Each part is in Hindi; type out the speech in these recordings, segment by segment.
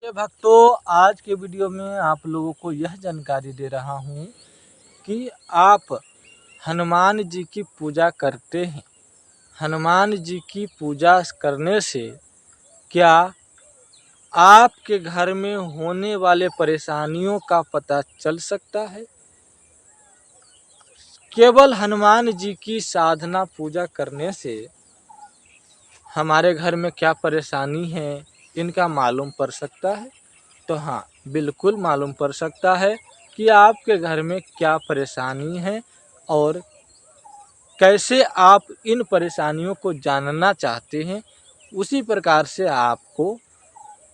भक्तों, आज के वीडियो में आप लोगों को यह जानकारी दे रहा हूँ कि आप हनुमान जी की पूजा करते हैं। हनुमान जी की पूजा करने से क्या आपके घर में होने वाले परेशानियों का पता चल सकता है। केवल हनुमान जी की साधना पूजा करने से हमारे घर में क्या परेशानी है इनका मालूम पड़ सकता है। तो हाँ, बिल्कुल मालूम पड़ सकता है कि आपके घर में क्या परेशानी है और कैसे आप इन परेशानियों को जानना चाहते हैं। उसी प्रकार से आपको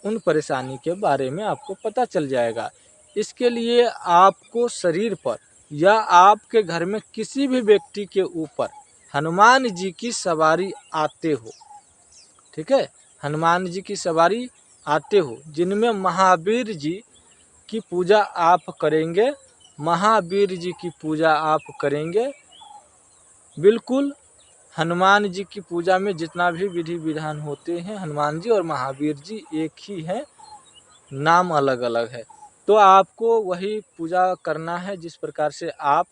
उन परेशानी के बारे में आपको पता चल जाएगा। इसके लिए आपको शरीर पर या आपके घर में किसी भी व्यक्ति के ऊपर हनुमान जी की सवारी आते हो, ठीक है, हनुमान जी की सवारी आते हो, जिनमें महावीर जी की पूजा आप करेंगे। महावीर जी की पूजा आप करेंगे। बिल्कुल, हनुमान जी की पूजा में जितना भी विधि विधान होते हैं, हनुमान जी और महावीर जी एक ही हैं, नाम अलग अलग है। तो आपको वही पूजा करना है जिस प्रकार से आप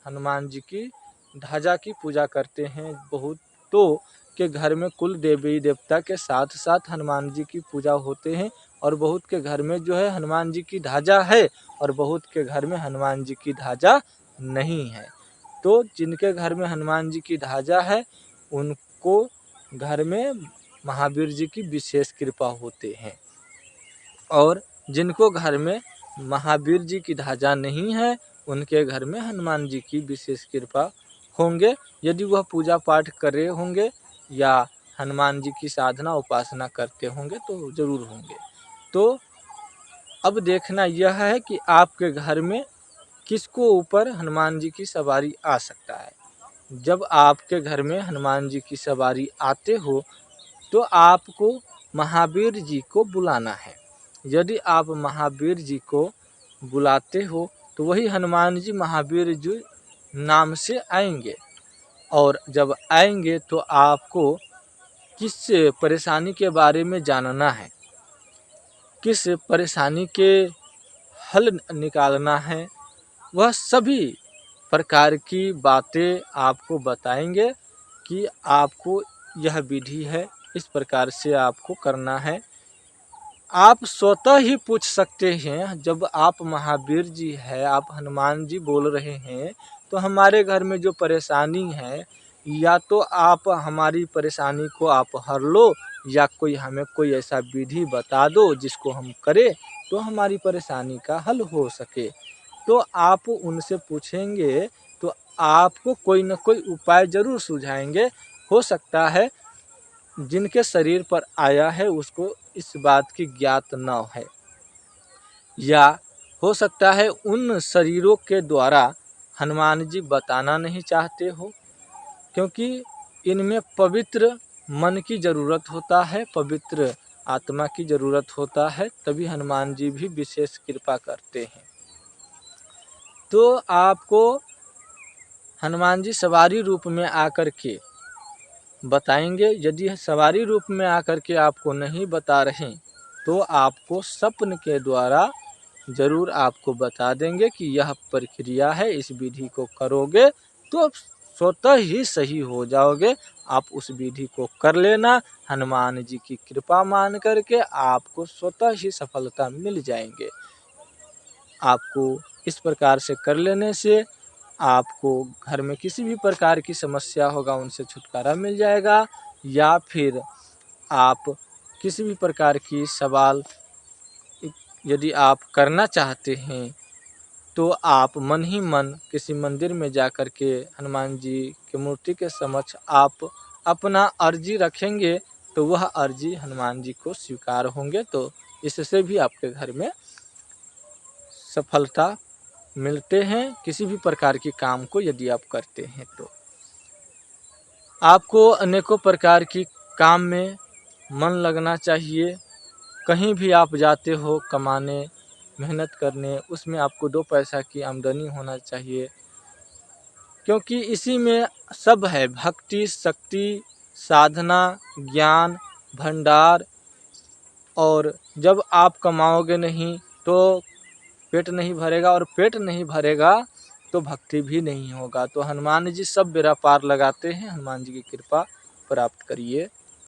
हनुमान जी की ध्वजा की पूजा करते हैं। बहुतों के घर में कुल देवी देवता के साथ साथ हनुमान जी की पूजा होते हैं और बहुत के घर में जो है हनुमान जी की ध्वजा है और बहुत के घर में हनुमान जी की ध्वजा नहीं है। तो जिनके घर में हनुमान जी की ध्वजा है उनको घर में महावीर जी की विशेष कृपा होते हैं, और जिनको घर में महावीर जी की ध्वजा नहीं है उनके घर में हनुमान जी की विशेष कृपा होंगे, यदि वह पूजा पाठ कर रहे होंगे या हनुमान जी की साधना उपासना करते होंगे तो ज़रूर होंगे। तो अब देखना यह है कि आपके घर में किसको ऊपर हनुमान जी की सवारी आ सकता है। जब आपके घर में हनुमान जी की सवारी आते हो तो आपको महावीर जी को बुलाना है। यदि आप महावीर जी को बुलाते हो तो वही हनुमान जी महावीर जी नाम से आएंगे, और जब आएंगे तो आपको किस परेशानी के बारे में जानना है, किस परेशानी के हल निकालना है, वह सभी प्रकार की बातें आपको बताएंगे कि आपको यह विधि है, इस प्रकार से आपको करना है। आप स्वतः ही पूछ सकते हैं। जब आप महावीर जी है, आप हनुमान जी बोल रहे हैं तो हमारे घर में जो परेशानी है, या तो आप हमारी परेशानी को आप हर लो या कोई हमें कोई ऐसा विधि बता दो जिसको हम करें तो हमारी परेशानी का हल हो सके। तो आप उनसे पूछेंगे तो आपको कोई न कोई उपाय ज़रूर सुझाएंगे। हो सकता है जिनके शरीर पर आया है उसको इस बात की ज्ञात न है, या हो सकता है उन शरीरों के द्वारा हनुमान जी बताना नहीं चाहते हो, क्योंकि इनमें पवित्र मन की ज़रूरत होता है, पवित्र आत्मा की ज़रूरत होता है, तभी हनुमान जी भी विशेष कृपा करते हैं। तो आपको हनुमान जी सवारी रूप में आकर के बताएंगे। यदि सवारी रूप में आकर के आपको नहीं बता रहे तो आपको स्वप्न के द्वारा ज़रूर आपको बता देंगे कि यह प्रक्रिया है, इस विधि को करोगे तो स्वतः ही सही हो जाओगे। आप उस विधि को कर लेना, हनुमान जी की कृपा मान करके आपको स्वतः ही सफलता मिल जाएंगे। आपको इस प्रकार से कर लेने से आपको घर में किसी भी प्रकार की समस्या होगा उनसे छुटकारा मिल जाएगा, या फिर आप किसी भी प्रकार की सवाल यदि आप करना चाहते हैं तो आप मन ही मन किसी मंदिर में जाकर के हनुमान जी की मूर्ति के समक्ष आप अपना अर्जी रखेंगे तो वह अर्जी हनुमान जी को स्वीकार होंगे। तो इससे भी आपके घर में सफलता मिलते हैं किसी भी प्रकार के काम को यदि आप करते हैं तो। आपको अनेकों प्रकार की काम में मन लगना चाहिए। कहीं भी आप जाते हो कमाने, मेहनत करने, उसमें आपको दो पैसा की आमदनी होना चाहिए, क्योंकि इसी में सब है, भक्ति, शक्ति, साधना, ज्ञान, भंडार और जब आप कमाओगे नहीं तो पेट नहीं भरेगा, और पेट नहीं भरेगा तो भक्ति भी नहीं होगा। तो हनुमान जी सब बेड़ा पार लगाते हैं। हनुमान जी की कृपा प्राप्त करिए।